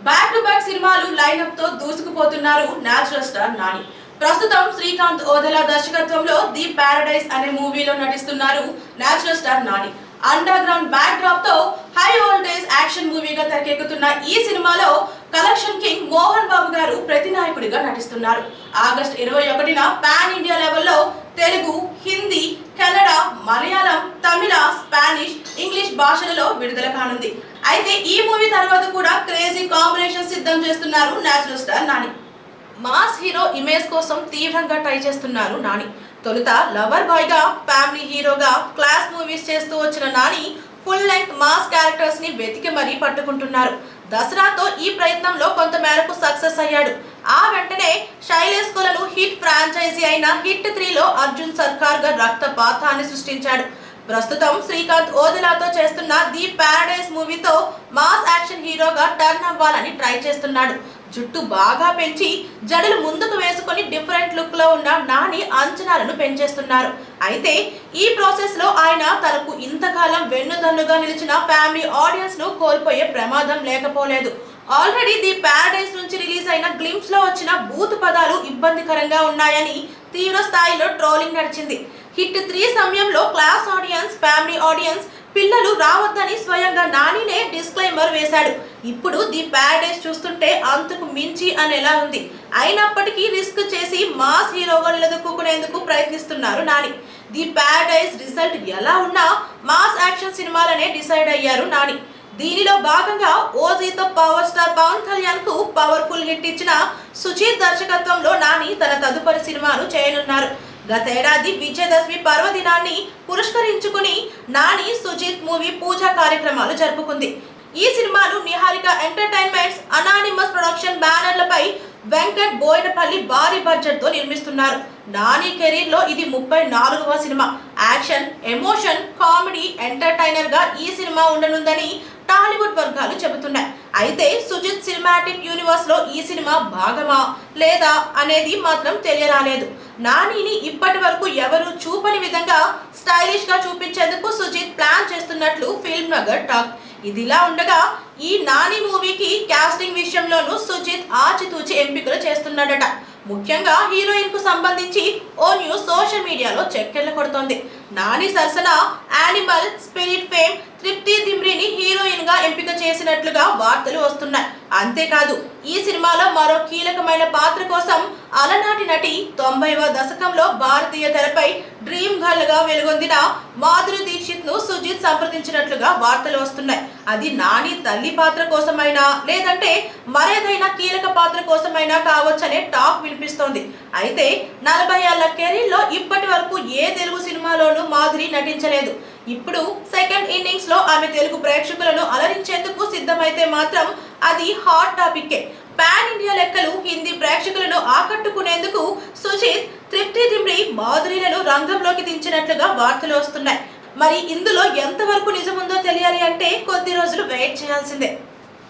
Back to back సినిమాలు lineup తో దూసుకుపోతున్నారు natural star Nani. ప్రస్తుతం శ్రీకాంత్ ఓదెలా దర్శకత్వంలో ది పారడైజ్ అనే మూవీలో నటిస్తున్నారు natural star Nani. Under ground back drop తో హై వోల్టేజ్ యాక్షన్ మూవీగా తెరకెక్కుతున్న ఈ సినిమాలో కలెక్షన్ కింగ్ మోహన్ బాబు గారు ప్రతినాయకుడిగా నటిస్తున్నారు. ఆగస్టు 21న పాన్ ఇండియా లెవెల్లో తెలుగు, హిందీ, కన్నడ, మలయాళం, తమిళ, స్పానిష్, ఇంగ్లీష్ భాషలలో విడుదల కానుంది. అయితే ఈ మూవీ తర్వాత కూడా క్రేజీ కాంబినేషన్ సిద్ధం చేస్తున్నారు natural star Nani. Mass hero image కోసం తీవ్రంగా ట్రై చేస్తున్నారు నాని. తొలుత లవర్ బాయ్ గా, ఫ్యామిలీ హీరోగా క్లాస్ మూవీస్ చేస్తూ వచ్చిన Nani full length mass characters ని వెతికి మరీ పట్టుకుంటున్నారు. దసరాతో ఈ ప్రయత్నంలో కొంత మేరకు సక్సెస్ అయ్యాడు. ఆ వెంటనే శైలేష్ కొలను హిట్ ఫ్రాంచైజీ అయిన హిట్ 3లో అర్జున్ సర్కార్ గా రక్తపాతాన్ని సృష్టించాడు. ప్రస్తుతం శ్రీకాంత్ ఓదెలాతో చేస్తున్న ది పారడైజ్ మూవీతో మాస్ యాక్షన్ హీరోగా టర్న్ అవ్వాలని ట్రై చేస్తున్నాడు. జుట్టు బాగా పెంచి జడలు ముందుకు వేసుకొని డిఫరెంట్ లుక్ లో ఉన్న నాని అంచనాలను పెంచేస్తున్నారు. అయితే ఈ ప్రాసెస్ లో ఆయన తనకు ఇంతకాలం వెన్నుదన్నుగా నిలిచిన ఫ్యామిలీ ఆడియన్స్ ను కోల్పోయే ప్రమాదం లేకపోలేదు. ఆల్రెడీ ది పారడైజ్ నుంచి రిలీజ్ అయిన గ్లింప్స్ లో వచ్చిన బూత్ పదాలు ఇబ్బందికరంగా ఉన్నాయని తీవ్ర స్థాయిలో ట్రోలింగ్ నడిచింది. హిట్ 3 సమయంలో క్లాస్ ఆడియన్స్, ఫ్యామిలీ ఆడియన్స్, పిల్లలు రావద్దని స్వయంగా నానినే డిస్క్లైమర్ వేశాడు. ఇప్పుడు ది పారడైజ్ చూస్తుంటే అంతకు మించి అనేలా ఉంది. అయినప్పటికీ రిస్క్ చేసి మాస్ హీరోగా నిలదొక్కునేందుకు ప్రయత్నిస్తున్నారు నాని. ది పారడైజ్ రిజల్ట్ ఎలా ఉన్నా మాస్ యాక్షన్ సినిమాలనే డిసైడ్ అయ్యారు నాని. దీనిలో భాగంగా ఓజీతో పవర్ స్టార్ పవన్ కళ్యాణ్ కు పవర్ఫుల్ హిట్ ఇచ్చిన సుజీత్ దర్శకత్వంలో నాని తన తదుపరి సినిమాను చేయనున్నారు. గతేడాది విజయదశమి పర్వదినాన్ని పురస్కరించుకుని నాని సుజీత్ మూవీ పూజా కార్యక్రమాలు జరుపుకుంది. ఈ సినిమాను నిహారిక ఎంటర్టైన్మెంట్స్, అనానిమస్ ప్రొడక్షన్ బ్యానర్లపై వెంకట్ బోయినపల్లి భారీ బడ్జెట్ తో నిర్మిస్తున్నారు. నాని కెరీర్ లో ఇది 34వ సినిమా. యాక్షన్, ఎమోషన్, కామెడీ, ఎంటర్టైనర్ గా ఈ సినిమా ఉండనుందని టాలీవుడ్ వర్గాలు చెబుతున్నాయి. అయితే సుజిత్ సినిమాటిక్ యూనివర్స్ లో ఈ సినిమా భాగమా లేదా అనేది మాత్రం తెలియరాలేదు. నానిని ఇప్పటి వరకు ఎవరు చూపని విధంగా స్టైలిష్ గా చూపించేందుకు సుజిత్ ప్లాన్ చేస్తున్నట్లు ఫిల్మ్ నగర్ టాక్. ఇదిలా ఉండగా ఈ నాని మూవీకి కాస్టింగ్ విషయంలోనూ సుజిత్ ఆచితూచి ఎంపికలు చేస్తున్నాడట. ముఖ్యంగా హీరోయిన్ కు సంబంధించి ఓ న్యూస్ సోషల్ మీడియాలో చక్కెర్లు కొడుతోంది. నాని సరసన యానిమల్, స్పిరిట్ ఫేమ్ తృప్తి దిమ్రిని హీరోయిన్ గా ఎంపిక చేసినట్లుగా వార్తలు వస్తున్నాయి. అంతేకాదు ఈ సినిమాలో మరో కీలకమైన పాత్ర కోసం అలనాటి నటి 90వ దశకంలో భారతీయ తెరపై డ్రీమ్ గర్ల్ గా వెలుగొందిన మాధురి దీక్షిత్ ను సుజిత్ సంప్రదించినట్లుగా వార్తలు వస్తున్నాయి. అది నాని తల్లి పాత్ర కోసమైనా లేదంటే మరేదైనా కీలక పాత్ర కోసమైనా కావచ్చనే టాక్ వినిపిస్తోంది. అయితే 40 ఏళ్ల కెరీర్ లో ఇప్పటి వరకు ఏ తెలుగు సినిమాలోనూ మాధురి నటించలేదు. ఇప్పుడు సెకండ్ ఇన్నింగ్స్ లో ఆమె తెలుగు ప్రేక్షకులను అలరించేందుకు సిద్ధమైతే మాత్రం అది హాట్ టాపిక్. పాన్ ఇండియా లెక్కలు హిందీ ప్రేక్షకులను ఆకట్టుకునేందుకు సుజిత్, తృప్తి దిమ్రి, మాధురిలను రంగంలోకి దించినట్లుగా వార్తలు వస్తున్నాయి. మరి ఇందులో ఎంతవరకు నిజముందో తెలియాలి అంటే కొద్ది రోజులు వెయిట్ చేయాల్సిందే.